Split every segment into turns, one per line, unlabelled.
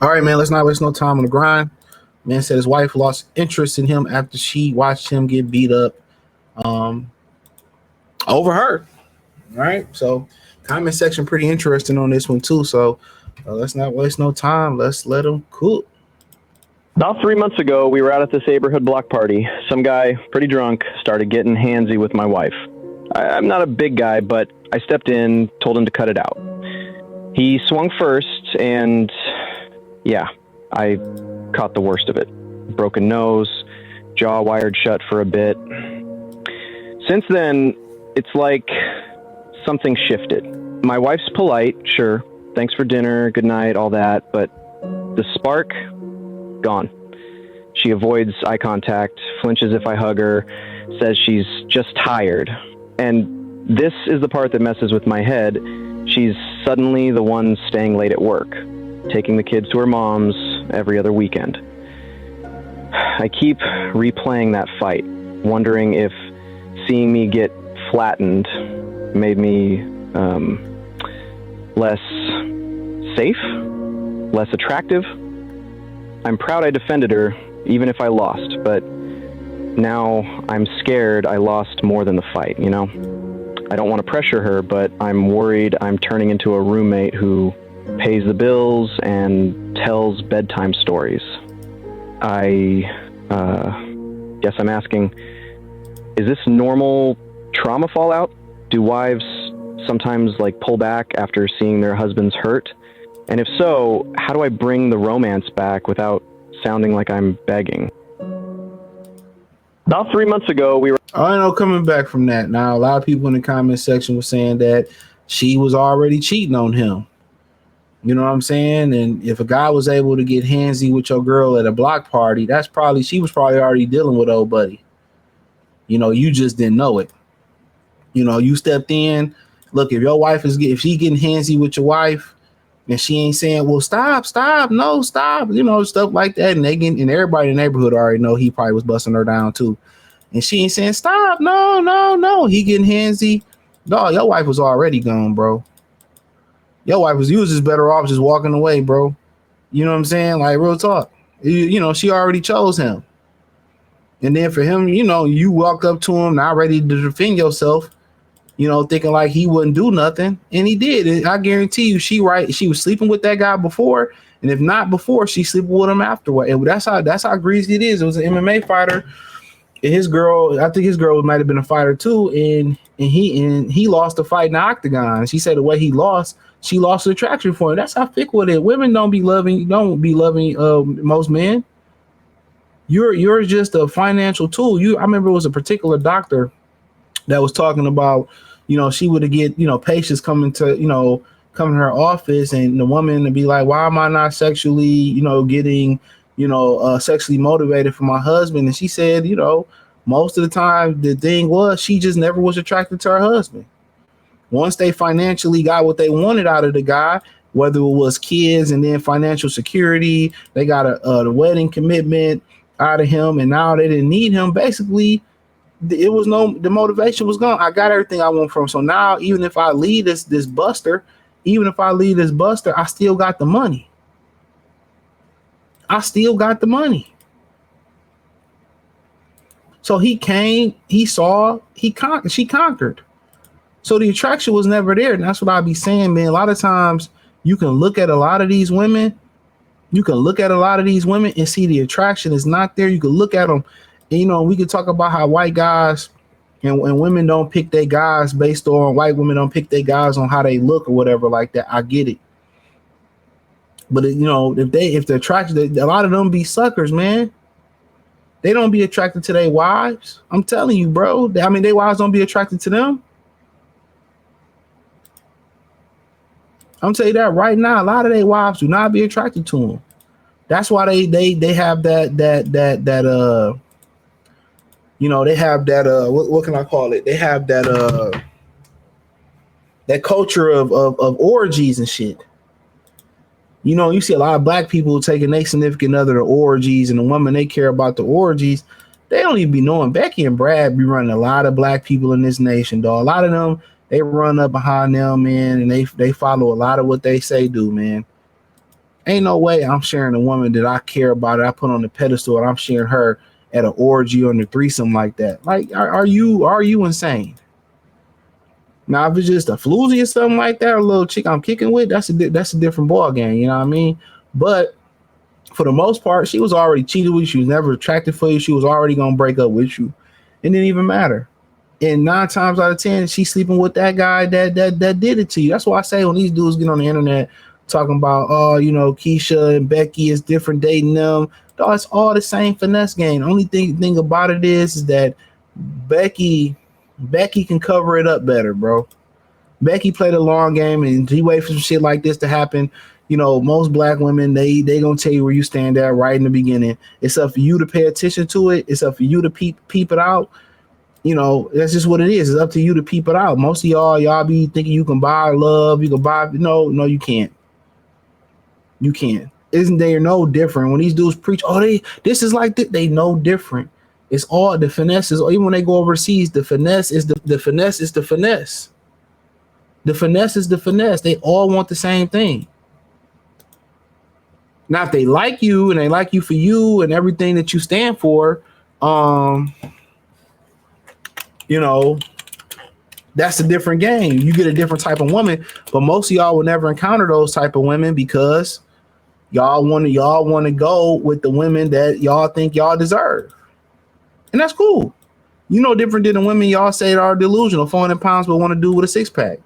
All right, man, let's not waste no time on the grind. Man said his wife lost interest in him after she watched him get beat up um, over her. All right, so comment section pretty interesting on this one too. So let's not waste no time. Let's let him cook.
About 3 months ago, we were out at this neighborhood block party. Some guy, pretty drunk, started getting handsy with my wife. I'm not a big guy, but I stepped in, told him to cut it out. He swung first, and yeah, I caught the worst of it. Broken nose, jaw wired shut for a bit. Since then, it's like something shifted. My wife's polite, sure. Thanks for dinner, good night, all that, but the spark, gone. She avoids eye contact, flinches if I hug her, says she's just tired. And this is the part that messes with my head. She's suddenly the one staying late at work, taking the kids to her mom's every other weekend. I keep replaying that fight, wondering if seeing me get flattened made me less safe, less attractive. I'm proud I defended her, even if I lost, but now I'm scared I lost more than the fight, you know? I don't want to pressure her, but I'm worried I'm turning into a roommate who pays the bills and tells bedtime stories. I guess I'm asking, is this normal trauma fallout? Do wives sometimes pull back after seeing their husbands hurt? And if so, how do I bring the romance back without sounding like I'm begging? About 3 months ago, we were...
I know coming back from that. Now, a lot of people in the comment section were saying that she was already cheating on him. You know what I'm saying? And if a guy was able to get handsy with your girl at a block party, she was probably already dealing with old buddy. You know, you just didn't know it. You know, you stepped in. Look, if she getting handsy with your wife, and she ain't saying, well, stop, no, stop, you know, stuff like that. And everybody in the neighborhood already know he probably was busting her down too. And she ain't saying, stop, no. He getting handsy. No, your wife was already gone, bro. You was just better off just walking away, bro. You know what I'm saying? Like, real talk. You know, she already chose him. And then for him, you know, you walk up to him, not ready to defend yourself, you know, thinking like he wouldn't do nothing. And he did. And I guarantee you, she was sleeping with that guy before. And if not before, she's sleeping with him afterward. And that's how greasy it is. It was an MMA fighter. And his girl, I think his girl might have been a fighter too. And he lost the fight in the octagon. She said the way he lost, she lost the attraction for him. That's how fickle it is. Women don't be loving most men. You're just a financial tool. I remember it was a particular doctor that was talking about, you know, she would get, you know, patients coming to her office, and the woman would be like, why am I not sexually, you know, getting, you know, sexually motivated for my husband? And she said, you know, most of the time the thing was she just never was attracted to her husband. Once they financially got what they wanted out of the guy, whether it was kids and then financial security, they got a wedding commitment out of him, and now they didn't need him. Basically, the motivation was gone. I got everything I want from him. So now, even if I leave this buster, I still got the money. So he came, he saw, she conquered. So the attraction was never there. And that's what I be saying, man. A lot of times you can look at a lot of these women. And see the attraction is not there. You can look at them. And, you know, we could talk about how white guys and women don't pick their guys based on white women don't pick their guys on how they look or whatever like that. I get it. But, you know, if they're attracted, a lot of them be suckers, man. They don't be attracted to their wives. I'm telling you, bro. I mean, their wives don't be attracted to them. I'm telling you that right now. A lot of their wives do not be attracted to them. That's why they have that you know, they have that what can I call it? They have that that culture of orgies and shit. You know, you see a lot of black people taking their significant other to orgies, and the woman they care about the orgies, they don't even be knowing. Becky and Brad be running a lot of black people in this nation, dog. A lot of them, they run up behind them, man, and they follow a lot of what they say do, man. Ain't no way I'm sharing a woman that I care about, that I put on the pedestal, and I'm sharing her at an orgy or in a threesome like that. Like, are you insane? Now, if it's just a floozy or something like that, or a little chick I'm kicking with, that's a different ball game. You know what I mean? But for the most part, she was already cheated with you. She was never attracted for you. She was already gonna break up with you. It didn't even matter. And 9 times out of 10, she's sleeping with that guy that did it to you. That's why I say when these dudes get on the internet talking about, oh, you know, Keisha and Becky is different dating them. Dog, it's all the same finesse game. The only thing about it is that Becky can cover it up better, bro. Becky played a long game and she waited for some shit like this to happen. You know, most black women, they gonna tell you where you stand at right in the beginning. It's up for you to pay attention to it. It's up for you to peep it out. You know, that's just what it is. It's up to you to peep it out. Most of y'all be thinking you can buy love, you can buy. No, you can't. You can't. Isn't they no different? When these dudes preach, oh, this is like this, they no different. It's all the finesses. Even when they go overseas, the finesse is the finesse is the finesse. The finesse is the finesse. They all want the same thing. Now, if they like you and they like you for you and everything that you stand for, you know, that's a different game. You get a different type of woman, but most of y'all will never encounter those type of women because y'all want to go with the women that y'all think y'all deserve. And that's cool. You know, different than the women y'all say are delusional, 400 pounds, but want to do with a 6-pack.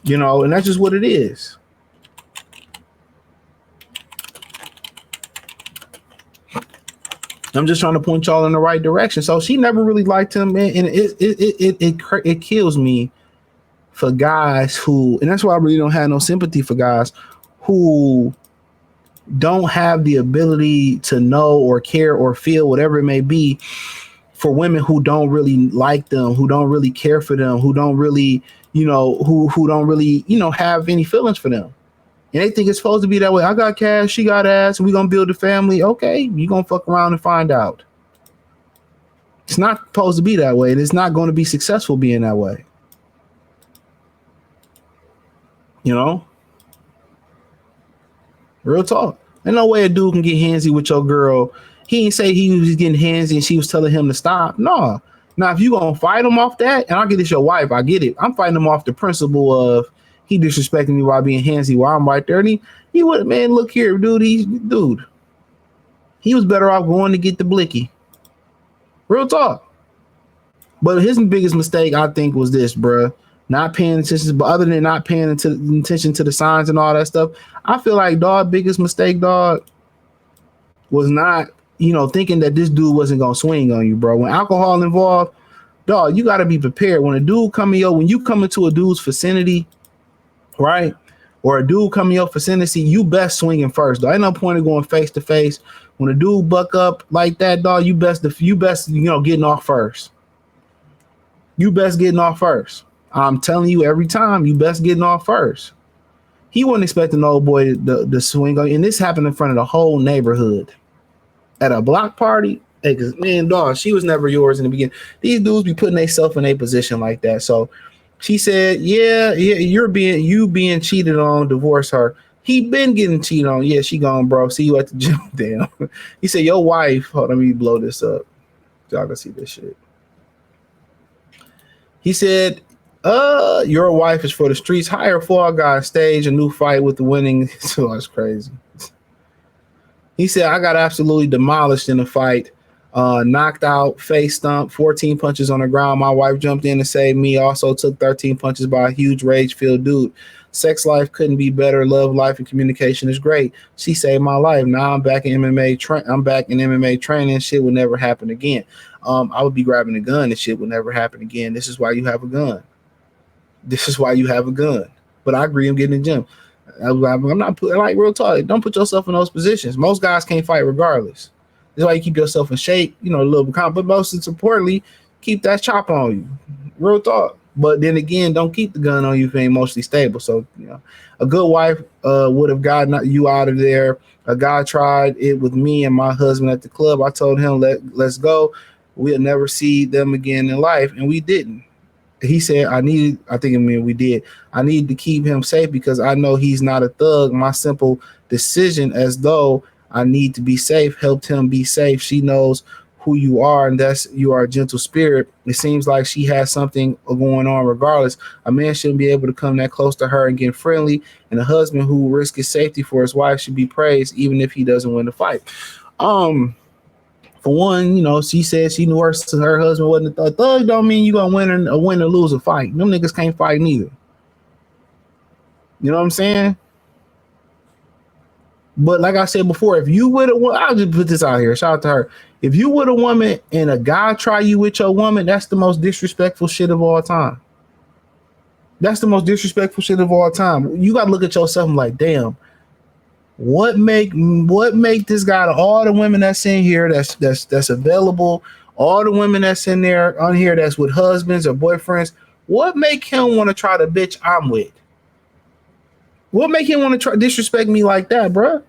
You know, and that's just what it is. I'm just trying to point y'all in the right direction. So she never really liked him, man, and it kills me for guys who, and that's why I really don't have no sympathy for guys who don't have the ability to know or care or feel whatever it may be for women who don't really like them, who don't really care for them, who don't really, you know, who don't really, you know, have any feelings for them. And they think it's supposed to be that way. I got cash, she got ass, and we're going to build a family. Okay, you're going to fuck around and find out. It's not supposed to be that way, and it's not going to be successful being that way. You know? Real talk. Ain't no way a dude can get handsy with your girl. He ain't say he was getting handsy and she was telling him to stop. No. Now, if you going to fight him off that, and I get this your wife, I get it. I'm fighting him off the principle of he disrespecting me while being handsy while I'm right there. And he would, man, look here, dude. He was better off going to get the blicky. Real talk. But his biggest mistake, I think, was this, bruh. Not paying attention, but other than not paying attention to the signs and all that stuff, I feel like, dog, biggest mistake, dog, was not, you know, thinking that this dude wasn't gonna swing on you, bro. When alcohol involved, dog, you gotta be prepared. When a dude when you come into a dude's vicinity, right, or a dude come in your vicinity, you best swinging first, dog. Ain't no point of going face to face. When a dude buck up like that, dog, you best, you know, getting off first. You best getting off first. I'm telling you every time, you best getting off first. He wasn't expecting the old boy to swing on, and this happened in front of the whole neighborhood at a block party. Hey, cause man, dog, she was never yours in the beginning. These dudes be putting themselves in a position like that. So she said, yeah, you being cheated on, divorce her. He been getting cheated on. Yeah, she gone, bro. See you at the gym. Damn. He said, your wife, hold on, let me blow this up. Y'all can see this shit. He said, your wife is for the streets. Hire Fall Guy, stage a new fight with the winning. So that's crazy. He said, I got absolutely demolished in a fight. Knocked out, face stumped, 14 punches on the ground. My wife jumped in to save me. Also took 13 punches by a huge rage-filled dude. Sex life couldn't be better. Love life and communication is great. She saved my life. Now I'm back in MMA. I'm back in MMA training. Shit will never happen again. I would be grabbing a gun and shit will never happen again. This is why you have a gun. This is why you have a gun. But I agree, I'm getting in the gym. I'm not like real talk. Don't put yourself in those positions. Most guys can't fight regardless. That's why you keep yourself in shape, you know, a little bit calm. But most importantly, keep that chop on you. Real talk. But then again, don't keep the gun on you if you ain't emotionally stable. So, you know, a good wife would have gotten you out of there. A guy tried it with me and my husband at the club. I told him, let's go. we'll never see them again in life. And we didn't. He said, I needed to keep him safe because I know he's not a thug. My simple decision, as though I need to be safe, helped him be safe. She knows who you are, and that's you are a gentle spirit. It seems like she has something going on regardless. A man shouldn't be able to come that close to her and get friendly, and a husband who risks his safety for his wife should be praised even if he doesn't win the fight. For one, you know, she said she knew her husband wasn't a thug. Don't mean you gonna win or lose a fight. Them niggas can't fight neither. You know what I'm saying? But like I said before, if you with a woman, I'll just put this out here. Shout out to her. If you with a woman and a guy try you with your woman, that's the most disrespectful shit of all time. That's the most disrespectful shit of all time. You gotta look at yourself and like, damn. What make this guy, all the women that's in here that's available, all the women that's in there on here that's with husbands or boyfriends, what make him want to try the bitch I'm with? What make him want to try disrespect me like that, bruh?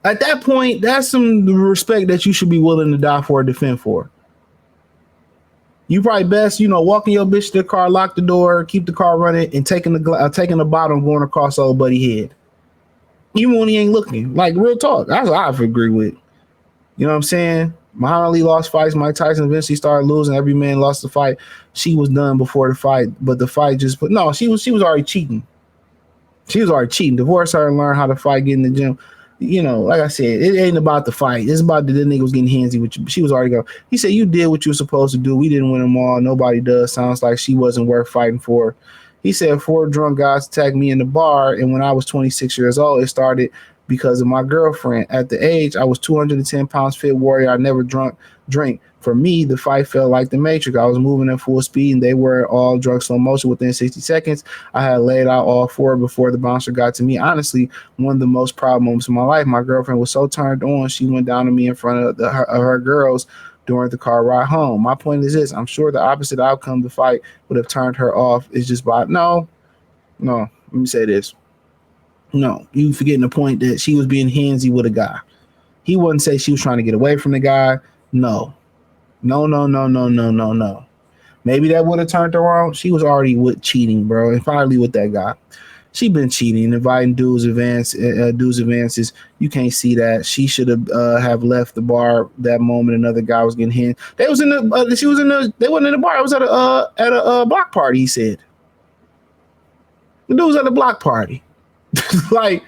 At that point, that's some respect that you should be willing to die for or defend for. You probably best, you know, walking your bitch to the car, lock the door, keep the car running, and taking the bottom going across old buddy head. Even when he ain't looking, like real talk, that's what I agree with. You know what I'm saying? Muhammad Ali lost fights. Mike Tyson eventually started losing. Every man lost the fight. She was done before the fight, but the fight just put she was already cheating. She was already cheating. Divorce her and learn how to fight, get in the gym. You know, like I said, it ain't about the fight. It's about the nigga was getting handsy with you. She was already going. He said, you did what you were supposed to do. We didn't win them all. Nobody does. Sounds like she wasn't worth fighting for. He said 4 drunk guys attacked me in the bar, and when I was 26 years old, it started because of my girlfriend. At the age, I was 210 pounds fit warrior. I never drink. For me, the fight felt like the Matrix. I was moving at full speed, and they were all drunk slow motion. Within 60 seconds, I had laid out all 4 before the bouncer got to me. Honestly, one of the most proud moments of my life. My girlfriend was so turned on, she went down to me in front of her girls during the car ride home. My point is this: I'm sure the opposite outcome, the fight, would have turned her off. It's just by no. Let me say this. No, you forgetting the point that she was being handsy with a guy. He wouldn't say she was trying to get away from the guy. No. Maybe that would have turned her on. She was already with cheating, bro, and finally with that guy. She been cheating, inviting dudes advances. You can't see that. She should have left the bar that moment. Another guy was getting hit. They wasn't in the bar. It was at a block party. He said the dude was at a block party. Like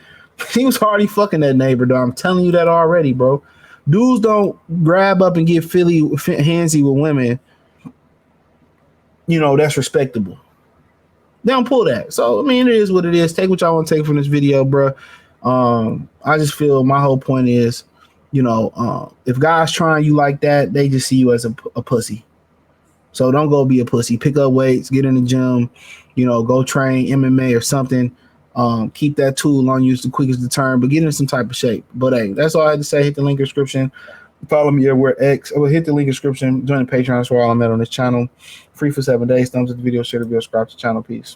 he was already fucking that neighbor, though. I'm telling you that already, bro. Dudes don't grab up and get handsy with women. You know, that's respectable. They don't pull that. So, I mean, it is what it is. Take what y'all want to take from this video, bro. I just feel my whole point is, you know, if guys trying you like that, they just see you as a pussy. So don't go be a pussy. Pick up weights, get in the gym, you know, go train MMA or something. Keep that tool on you as the quickest to turn, but get in some type of shape. But hey, that's all I had to say. Hit the link in the description. Follow me everywhere X. I will hit the link in the description. Join the Patreon. That's where all I'm at on this channel. Free for 7 days. Thumbs up the video, share the video, subscribe to the channel. Peace.